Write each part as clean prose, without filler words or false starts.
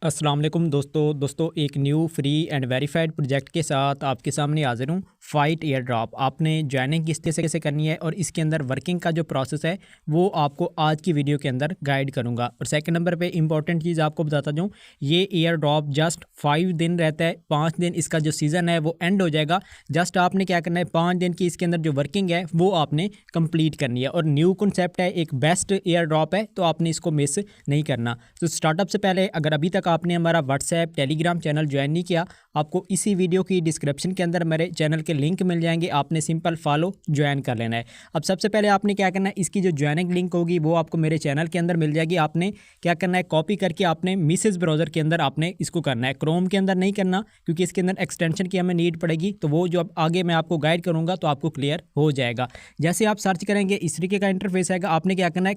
अस्सलाम वालेकुम दोस्तों एक new free and verified project के साथ आपके सामने हाजिर हूँ। फाइट एयर ड्रॉप आपने ज्वाइनिंग किस तरह से करनी है और इसके अंदर वर्किंग का जो प्रोसेस है वो आपको आज की वीडियो के अंदर गाइड करूँगा। और सेकंड नंबर पे इंपॉर्टेंट चीज़ आपको बताता जाऊँ, ये एयर ड्रॉप जस्ट 5 दिन रहता है। 5 दिन इसका जो सीज़न है वो एंड हो जाएगा। जस्ट आपने क्या करना है, 5 दिन की इसके अंदर जो वर्किंग है वो आपने कंप्लीट करनी है। और न्यू कॉन्सेप्ट है, एक बेस्ट एयर ड्रॉप है, तो आपने इसको मिस नहीं करना। तो स्टार्टअप से पहले अगर अभी तक आपने हमारा व्हाट्सएप टेलीग्राम चैनल ज्वाइन नहीं किया, आपको इसी वीडियो की डिस्क्रिप्शन के अंदर मेरे चैनल के लिंक मिल जाएंगे, आपने सिंपल फॉलो ज्वाइन कर लेना है। अब सबसे पहले आपने क्या करना है, इसकी जो ज्वाइनिंग लिंक होगी वो आपको मेरे चैनल के अंदर मिल जाएगी। आपने क्या करना है, कॉपी करके आपने मिसेस ब्राउज़र के अंदर आपने इसको करना है। क्रोम के अंदर नहीं करना क्योंकि इसके अंदर एक्सटेंशन की हमें नीड पड़ेगी, तो वो जो अब आगे मैं आपको गाइड करूँगा तो आपको क्लियर हो जाएगा। जैसे आप सर्च करेंगे इस तरीके का इंटरफेस आएगा। आपने क्या करना है,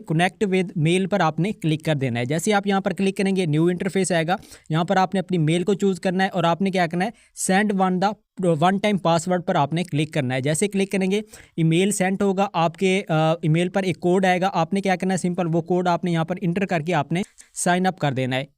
कनेक्ट विद मेल पर आपने क्लिक कर देना है। जैसे आप यहाँ पर क्लिक करेंगे न्यू इंटरफेस आएगा। यहाँ पर आपने अपनी मेल को चूज़ करना है और आपने क्या करना है, सेंड वन टाइम पासवर्ड पर आपने क्लिक करना है। जैसे क्लिक करेंगे ईमेल सेंड होगा, आपके ईमेल पर एक कोड आएगा। आपने क्या करना है, सिंपल वो कोड आपने यहाँ पर इंटर करके आपने साइन अप कर देना है।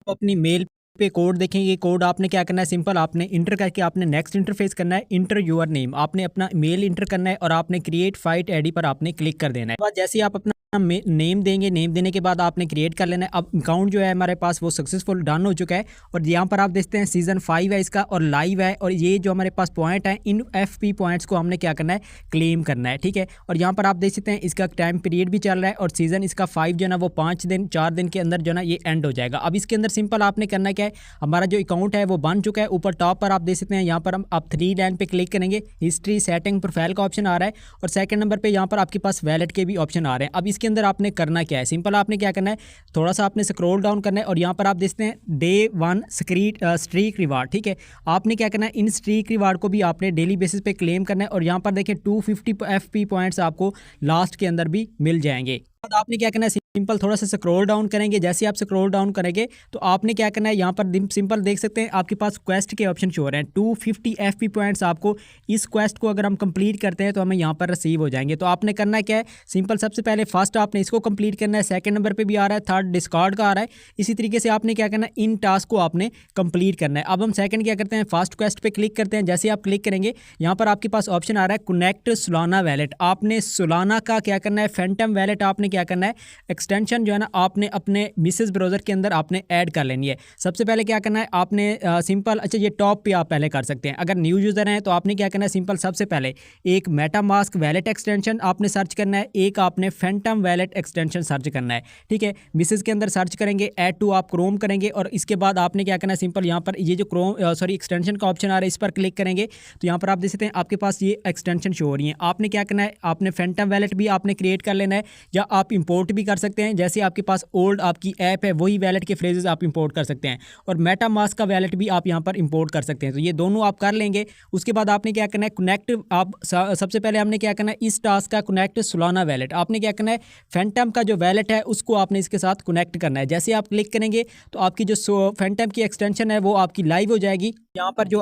अपनी मेल पे कोड देखेंगे, ये कोड आपने क्या करना है, सिंपल आपने इंटर करके आपने नेक्स्ट इंटरफेस करना है। इंटर योर नेम, आपने अपना मेल इंटर करना है और आपने क्रिएट फाइट आईडी पर आपने क्लिक कर देना है। जैसे आप अपना नेम देंगे, नेम देने के बाद आपने क्रिएट कर लेना है। अब अकाउंट जो है हमारे पास वो सक्सेसफुल डन हो चुका है। और यहाँ पर आप देखते हैं सीज़न 5 है इसका और लाइव है। और ये जो हमारे पास पॉइंट है, इन FP पॉइंट्स को हमने क्या करना है, क्लेम करना है। ठीक है, और यहाँ पर आप देख सकते हैं इसका टाइम पीरियड भी चल रहा है और सीज़न इसका 5 जो है ना वो 4 दिन के अंदर जो है ना ये एंड हो जाएगा। अब इसके अंदर सिंपल आपने करना क्या है, हमारा जो अकाउंट है वो बन चुका है। ऊपर टॉप पर आप देख सकते हैं, यहाँ पर हम आप 3 लाइन पे क्लिक करेंगे, हिस्ट्री सेटिंग प्रोफाइल का ऑप्शन आ रहा है और सेकंड नंबर पे यहाँ पर आपके पास वैलेट के भी ऑप्शन आ रहे हैं। अब इसके अंदर आपने करना क्या है, सिंपल आपने क्या करना है, थोड़ा सा आपने स्क्रॉल डाउन करना है और यहाँ पर आप देखते हैं डे 1 स्ट्रीक रिवार्ड। ठीक है, आपने क्या करना है, इन स्ट्रीक रिवार्ड को भी आपने डेली बेसिस पे क्लेम करना है। और यहाँ पर देखें 250 FP पॉइंट्स आपको लास्ट के अंदर भी मिल जाएंगे। आपने क्या करना है, सिंपल थोड़ा सा स्क्रॉल डाउन करेंगे। जैसे आप स्क्रॉल डाउन करेंगे तो आपने क्या करना है, यहाँ पर सिंपल देख सकते हैं आपके पास क्वेस्ट के ऑप्शन शो हो रहे हैं। 250 FP पॉइंट्स आपको इस क्वेस्ट को अगर हम कंप्लीट करते हैं तो हमें यहाँ पर रिसीव हो जाएंगे। तो आपने करना क्या है, सिंपल सबसे पहले फर्स्ट आपने इसको कंप्लीट करना है। सेकंड नंबर पे भी आ रहा है, थर्ड डिस्कॉर्ड का आ रहा है। इसी तरीके से आपने क्या करना है, इन टास्क को आपने कंप्लीट करना है। अब हम सेकंड क्या करते हैं, फर्स्ट क्वेस्ट पे क्लिक करते हैं। जैसे आप क्लिक करेंगे यहाँ पर आपके पास ऑप्शन आ रहा है कनेक्ट सोलाना वैलेट। आपने सोलाना का क्या करना है, फैंटम वैलेट आपने क्या करना है, एक्सटेंशन जो है ना आपने अपने मिसेस ब्राउज़र के अंदर आपने ऐड कर लेनी है। सबसे पहले क्या करना है, आपने सिंपल अच्छा ये टॉप पे आप पहले कर सकते हैं। अगर न्यू यूज़र हैं तो आपने क्या करना है, सिंपल सबसे पहले एक मेटामास्क वैलेट एक्सटेंशन आपने सर्च करना है, एक आपने फैंटम वैलेट एक्सटेंशन सर्च करना है। ठीक है, मिसेस के अंदर सर्च करेंगे, ऐड टू आप क्रोम करेंगे और इसके बाद आपने क्या करना है, सिंपल यहाँ पर ये जो एक्सटेंशन का ऑप्शन आ रहा है इस पर क्लिक करेंगे तो यहाँ पर आप देख सकते हैं आपके पास ये एक्सटेंशन शो हो रही है। आपने क्या करना है, आपने फैंटम वैलेट भी आपने क्रिएट कर लेना है या आप इंपोर्ट भी कर सकते हैं। जैसे आपके पास ओल्ड आपकी ऐप है वही वैलेट के फ्रेजेस आप इंपोर्ट कर सकते हैं और मेटामास्क का वैलेट भी आप यहां पर इंपोर्ट कर सकते हैं। तो ये दोनों आप कर लेंगे। उसके बाद आपने क्या करना है, कनेक्ट आप सबसे पहले हमने क्या करना है, इस टास्क का कनेक्ट सोलाना वैलेट आपने क्या करना है, फैंटम का जो वैलेट है उसको आपने इसके साथ कनेक्ट करना है। जैसे आप क्लिक करेंगे तो आपकी जो फैंटम की एक्सटेंशन है वो आपकी लाइव हो जाएगी। यहाँ पर जो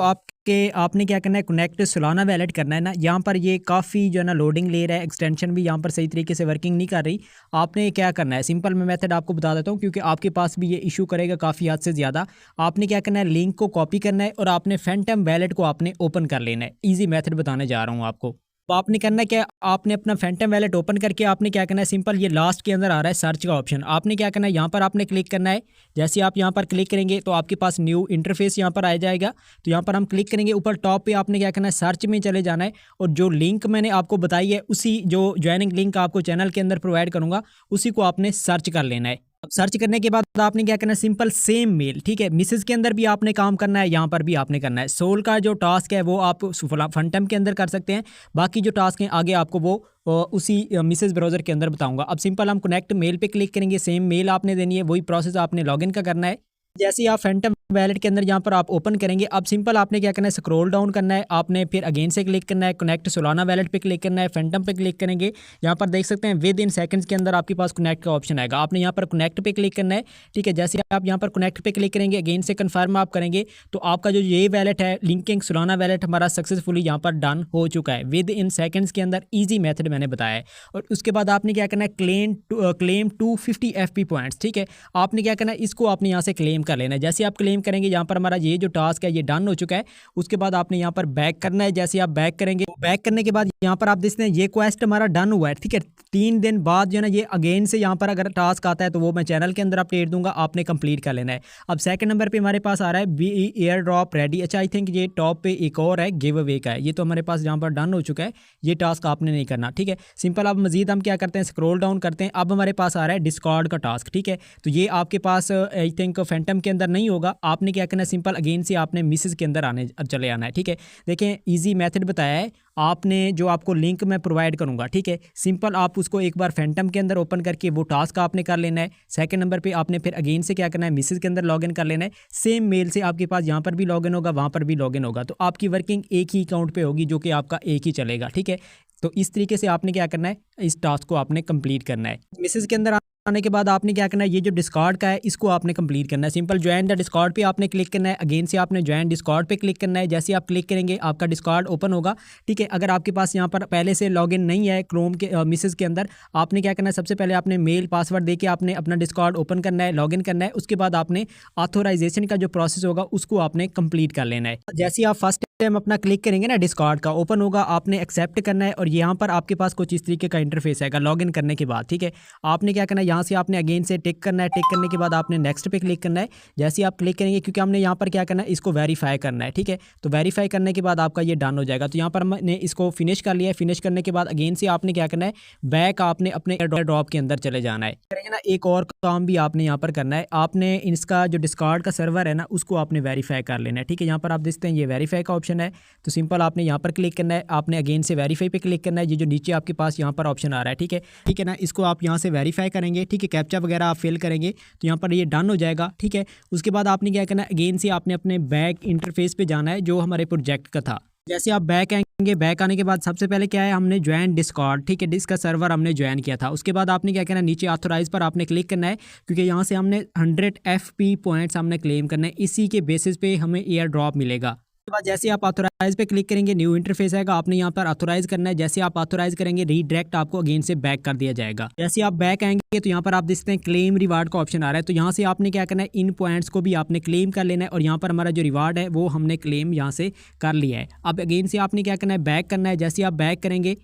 आपने क्या करना है, कनेक्ट सोलाना वैलेट करना है ना, यहाँ पर ये काफ़ी जो है ना लोडिंग ले रहा है, एक्सटेंशन भी यहाँ पर सही तरीके से वर्किंग नहीं कर रही। आपने क्या करना है, सिंपल मैं मेथड आपको बता देता हूँ क्योंकि आपके पास भी ये इशू करेगा काफ़ी हद से ज़्यादा। आपने क्या करना है, लिंक को कॉपी करना है और आपने फैंटम वैलेट को आपने ओपन कर लेना है। ईजी मेथड बताने जा रहा हूँ आपको। तो आपने करना क्या, आपने अपना फैंटम वैलेट ओपन करके आपने क्या करना है, सिंपल ये लास्ट के अंदर आ रहा है सर्च का ऑप्शन, आपने क्या करना है, यहाँ पर आपने क्लिक करना है। जैसे आप यहाँ पर क्लिक करेंगे तो आपके पास न्यू इंटरफेस यहाँ पर आ जाएगा। तो यहाँ पर हम क्लिक करेंगे, ऊपर टॉप पे आपने क्या करना है, सर्च में चले जाना है और जो लिंक मैंने आपको बताई है उसी जो ज्वाइनिंग लिंक आपको चैनल के अंदर प्रोवाइड करूँगा उसी को आपने सर्च कर लेना है। अब सर्च करने के बाद आपने क्या करना है, सिंपल सेम मेल। ठीक है, मिसेस के अंदर भी आपने काम करना है, यहाँ पर भी आपने करना है। सोल का जो टास्क है वो आप फंटम के अंदर कर सकते हैं, बाकी जो टास्क हैं आगे आपको वो उसी मिसेस ब्राउज़र के अंदर बताऊंगा। अब सिंपल हम कनेक्ट मेल पे क्लिक करेंगे, सेम मेल आपने देनी है, वही प्रोसेस आपने लॉगिन का करना है। जैसे ही आप फैंटम वैलेट के अंदर यहाँ पर आप ओपन करेंगे। अब सिंपल आपने क्या करना है, स्क्रॉल डाउन करना है, आपने फिर अगेन से क्लिक करना है, कनेक्ट सोलाना वैलेट पे क्लिक करना है, फैंटम पे क्लिक करेंगे। यहाँ पर देख सकते हैं विद इन सेकंड्स के अंदर आपके पास कनेक्ट का ऑप्शन आएगा, आपने यहाँ पर कनेक्ट पे क्लिक करना है। ठीक है, जैसे आप यहाँ पर कनेक्ट पे क्लिक करेंगे, अगेन से कन्फर्म आप करेंगे तो आपका जो ये वैलेट है लिंकिंग सोलाना वैलेट हमारा सक्सेसफुली यहाँ पर डन हो चुका है विद इन सेकंड्स के अंदर। ईजी मेथड मैंने बताया है। और उसके बाद आपने क्या करना है, क्लेम 250 FP पॉइंट्स। ठीक है, आपने क्या करना है, इसको आपने यहाँ से क्लेम कर लेना है। जैसे आप क्लेम करेंगे, यहाँ पर हमारा ये जो टास्क है ये डन हो चुका है। उसके बाद आपने यहाँ पर बैक करना है। जैसे आप बैक करेंगे, बैक करने के बाद यहाँ पर आप देखते हैं ये क्वेस्ट हमारा डन हुआ है। ठीक है, 3 दिन बाद जो है ना ये अगेन से यहाँ पर अगर टास्क आता है तो वो मैं चैनल के अंदर अपडेट दूंगा, आपने कंप्लीट कर लेना है। अब सेकंड नंबर पे हमारे पास आ रहा है बी एयर ड्रॉप रेडी। अच्छा, आई थिंक ये टॉप पे एक और है गिव अवे का है, ये तो हमारे पास यहाँ पर डन हो चुका है। ये टास्क आपने नहीं करना। ठीक है, सिंपल। अब मजीद हम क्या करते हैं, स्क्रॉल डाउन करते हैं। अब हमारे पास आ रहा है डिस्कॉर्ड का टास्क। ठीक है, तो ये आपके पास आई थिंक फैंटम के अंदर नहीं होगा। आपने क्या करना है, सिंपल अगेन से आपने मिसेज के अंदर चले आना है। ठीक है, देखें ईजी मेथड बताया है आपने, जो आपको लिंक मैं प्रोवाइड करूंगा। ठीक है, सिंपल आप उसको एक बार फैंटम के अंदर ओपन करके वो टास्क आपने कर लेना है। सेकंड नंबर पे आपने फिर अगेन से क्या करना है, मिसेज के अंदर लॉगिन कर लेना है। सेम मेल से आपके पास यहाँ पर भी लॉगिन होगा, वहाँ पर भी लॉगिन होगा, तो आपकी वर्किंग एक ही अकाउंट पे होगी जो कि आपका एक ही चलेगा। ठीक है, तो इस तरीके से आपने क्या करना है, इस टास्क को आपने कंप्लीट करना है। मैसेज के अंदर आने के बाद आपने क्या करना है, ये जो डिस्कॉर्ड का है इसको आपने कंप्लीट करना है। सिंपल ज्वाइन द डिस्कॉर्ड पे आपने क्लिक करना है। अगेन से आपने ज्वाइन डिस्कॉर्ड पे क्लिक करना है। जैसे आप क्लिक करेंगे आपका डिस्कॉर्ड ओपन होगा। ठीक है, अगर आपके पास यहाँ पर पहले से लॉगिन नहीं है क्रोम के मिसेज के अंदर, आपने क्या करना है, सबसे पहले आपने मेल पासवर्ड दे के आपने अपना डिस्कॉर्ड ओपन करना है, लॉगिन करना है। उसके बाद आपने ऑथोराइजेशन का जो प्रोसेस होगा उसको आपने कंप्लीट कर लेना है। जैसे आप फर्स्ट टाइम अपना क्लिक करेंगे ना, डिस्कॉर्ड का ओपन होगा, आपने एक्सेप्ट करना है और यहाँ पर आपके पास कुछ इस तरीके का इंटरफेस आएगा लॉगिन करने के बाद। ठीक है, आपने क्या करना है, यहाँ से आपने अगेन से टिक करना है। टिक करने के बाद आपने नेक्स्ट पे क्लिक करना है। जैसे आप क्लिक करेंगे, क्योंकि हमने यहाँ पर क्या करना है, इसको वेरीफाई करना है। ठीक है, तो वेरीफाई करने के बाद आपका ये डन हो जाएगा। तो यहाँ पर हमने इसको फिनिश कर लिया है। फिनिश करने के बाद अगेन से आपने क्या करना है, बैक आपने अपने ड्रॉप के अंदर चले जाना है। करेंगे ना, एक और काम भी आपने यहाँ पर करना है, आपने इसका जो डिस्कॉर्ड का सर्वर है ना उसको आपने वेरीफाई कर लेना है। ठीक है, यहाँ पर आप देखते हैं ये वेरीफाई का ऑप्शन है, तो सिंपल आपने यहाँ पर क्लिक करना है। आपने अगेन से वेरीफाई पे क्लिक करना है। ये जो नीचे आपके पास यहाँ पर ऑप्शन आ रहा है, ठीक है ना, इसको आप यहाँ से वेरीफाई करेंगे। ठीक है, कैप्चा वगैरह आप फिल करेंगे तो यहाँ पर ये डन हो जाएगा। ठीक है, उसके बाद आपने क्या करना है, अगेन से आपने अपने बैक इंटरफेस पे जाना है जो हमारे प्रोजेक्ट का था। जैसे आप बैक आएंगे, बैक आने के बाद सबसे पहले क्या है, हमने ज्वाइन डिस्कॉर्ड। ठीक है, इसका सर्वर हमने ज्वाइन किया था। उसके बाद आपने क्या करना है, नीचे ऑथोराइज पर आपने क्लिक करना है, क्योंकि यहाँ से हमने 100 FP पॉइंट्स हमने क्लेम करना है। इसी के बेसिस पे हमें एयर ड्रॉप मिलेगा। उसके बाद जैसे आप ऑथोराइज पे क्लिक करेंगे, न्यू इंटरफेस आएगा, आपने यहाँ पर ऑथोराइज करना है। जैसे आप ऑथोराइज करेंगे, रीडायरेक्ट आपको अगेन से बैक कर दिया जाएगा। जैसे आप बैक आएंगे तो यहाँ पर आप देखते हैं क्लेम रिवार्ड का ऑप्शन आ रहा है, तो यहाँ से आपने क्या करना है, इन पॉइंट्स को भी आपने क्लेम कर लेना है। और यहाँ पर हमारा जो रिवार्ड है वो हमने क्लेम यहाँ से कर लिया है। अब अगेन से आपने क्या करना है, बैक करना है। जैसे आप बैक करेंगे,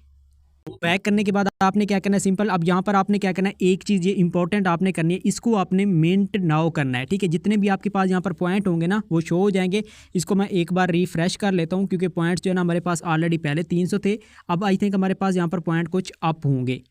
बैक करने के बाद आपने क्या करना है, सिंपल अब यहाँ पर आपने क्या करना है, एक चीज़ ये इंपॉर्टेंट आपने करनी है, इसको आपने मिंट नाउ करना है। ठीक है, जितने भी आपके पास यहाँ पर पॉइंट होंगे ना वो शो हो जाएंगे। इसको मैं एक बार रिफ्रेश कर लेता हूँ, क्योंकि पॉइंट्स जो है ना हमारे पास ऑलरेडी पहले 300 थे, अब आई थिंक हमारे पास यहाँ पर पॉइंट कुछ अप होंगे।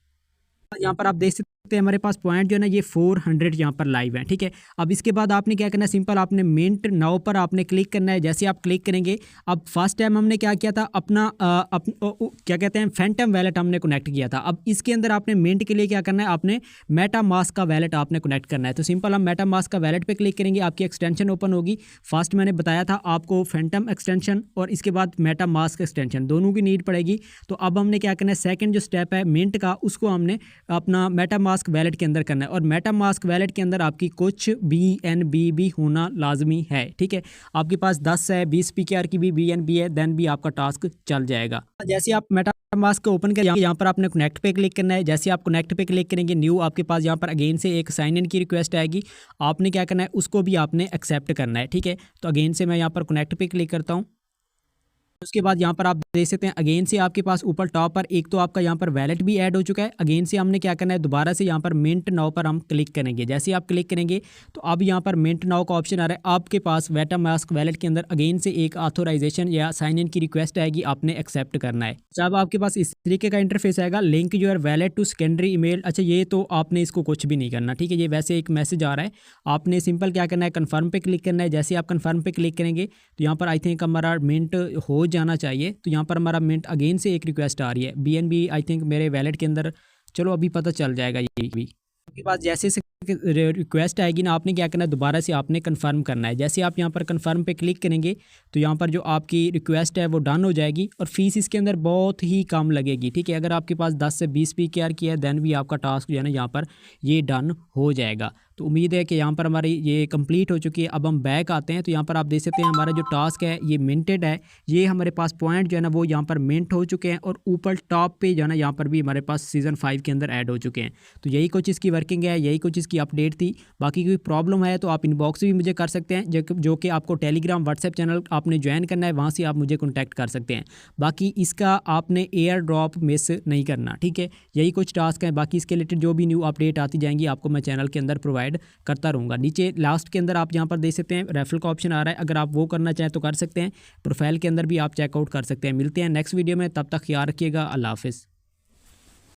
यहाँ पर आप देख सकते हैं हमारे पास पॉइंट जो है ना ये 400 यहाँ पर लाइव है। ठीक है, अब इसके बाद आपने क्या करना है, सिंपल आपने मिंट नाउ पर आपने क्लिक करना है। जैसे आप क्लिक करेंगे, अब फर्स्ट टाइम हमने क्या किया था, अपना क्या कहते हैं, फैंटम वैलेट हमने कनेक्ट किया था। अब इसके अंदर आपने मिंट के लिए क्या करना है, आपने मेटा मास्क का वैलेट आपने कनेक्ट करना है। तो सिंपल हम मेटा मास्क का वैलेट पर क्लिक करेंगे, आपकी एक्सटेंशन ओपन होगी। फर्स्ट मैंने बताया था आपको फैंटम एक्सटेंशन और इसके बाद मेटा मास्क एक्सटेंशन दोनों की नीड पड़ेगी। तो अब हमने क्या करना है, सेकेंड जो स्टेप है मिंट का, उसको हमने अपना मेटा मास्क वैलेट के अंदर करना है। और मेटा मास्क वैलेट के अंदर आपकी कुछ BNB भी होना लाजमी है। ठीक है, आपके पास 10 है, 20 PKR की भी BNB है, देन भी आपका टास्क चल जाएगा। जैसे आप मेटा मास्क को ओपन करें, यहाँ पर आपने कनेक्ट पे क्लिक करना है। जैसे आप कनेक्ट पे क्लिक करेंगे, न्यू आपके पास यहाँ पर अगेन से एक साइन इन की रिक्वेस्ट आएगी, आपने क्या करना है, उसको भी आपने एक्सेप्ट करना है। ठीक है, तो अगेन से मैं यहाँ पर कनेक्ट पे क्लिक करता हूँ। उसके बाद यहाँ पर आप देख सकते हैं अगेन से आपके पास ऊपर टॉप पर एक तो आपका यहाँ पर वैलेट भी ऐड हो चुका है। अगेन से हमने क्या करना है, दोबारा से यहाँ पर मिंट नाउ पर हम क्लिक करेंगे। जैसे आप क्लिक करेंगे तो अब यहाँ पर मिंट नाउ का ऑप्शन आ रहा है, आपके पास मेटा मास्क वैलेट के अंदर अगेन से एक ऑथोराइजेशन या साइन इन की रिक्वेस्ट आएगी, आपने एक्सेप्ट करना है। जब आपके पास इस तरीके का इंटरफेस आएगा, link your wallet to secondary email. अच्छा, ये तो आपने इसको कुछ भी नहीं करना। ठीक है, ये वैसे एक मैसेज आ रहा है, आपने सिंपल क्या करना है, कन्फर्म पे क्लिक करना है। जैसे आप कन्फर्म पे क्लिक करेंगे तो यहाँ पर आई थिंक हमारा मिंट हो जाना चाहिए। तो यहाँ पर हमारा मिंट अगेन से एक रिक्वेस्ट आ रही है, BNB आई थिंक मेरे वैलेट के अंदर, चलो अभी पता चल जाएगा ये भी। आपके पास जैसे रिक्वेस्ट आएगी ना, आपने क्या करना है, दोबारा से आपने कंफर्म करना है। जैसे आप यहाँ पर कंफर्म पे क्लिक करेंगे तो यहाँ पर जो आपकी रिक्वेस्ट है वो डन हो जाएगी और फीस इसके अंदर बहुत ही कम लगेगी। ठीक है, अगर आपके पास 10 से 20 PKR की है देन भी आपका टास्क जो है ना यहाँ पर ये डन हो जाएगा। तो उम्मीद है कि यहाँ पर हमारी ये कंप्लीट हो चुकी है। अब हम बैक आते हैं तो यहाँ पर आप देख सकते हैं हमारा जो टास्क है ये मिंटेड है। ये हमारे पास पॉइंट जो है ना वो यहाँ पर मिंट हो चुके हैं और ऊपर टॉप पे जो है ना यहाँ पर भी हमारे पास सीज़न 5 के अंदर ऐड हो चुके हैं। तो यही कुछ इसकी वर्किंग है, यही कुछ इसकी अपडेट थी। बाकी कोई प्रॉब्लम है तो आप इनबॉक्स भी मुझे कर सकते हैं, जो कि आपको टेलीग्राम व्हाट्सएप चैनल आपने ज्वाइन करना है, वहाँ से आप मुझे कॉन्टैक्ट कर सकते हैं। बाकी इसका आपने एयर ड्रॉप मिस नहीं करना। ठीक है, यही कुछ टास्क हैं। बाकी इसके रिलेटेड जो भी न्यू अपडेट आती जाएंगी आपको मैं चैनल के अंदर प्रोवाइड करता रहूँगा। नीचे लास्ट के अंदर आप यहाँ पर देख सकते हैं रेफरल का ऑप्शन आ रहा है, अगर आप वो करना चाहें तो कर सकते हैं। प्रोफाइल के अंदर भी आप चेकआउट कर सकते हैं। मिलते हैं नेक्स्ट वीडियो में, तब तक ख्याल रखिएगा। अल्लाह हाफिज़।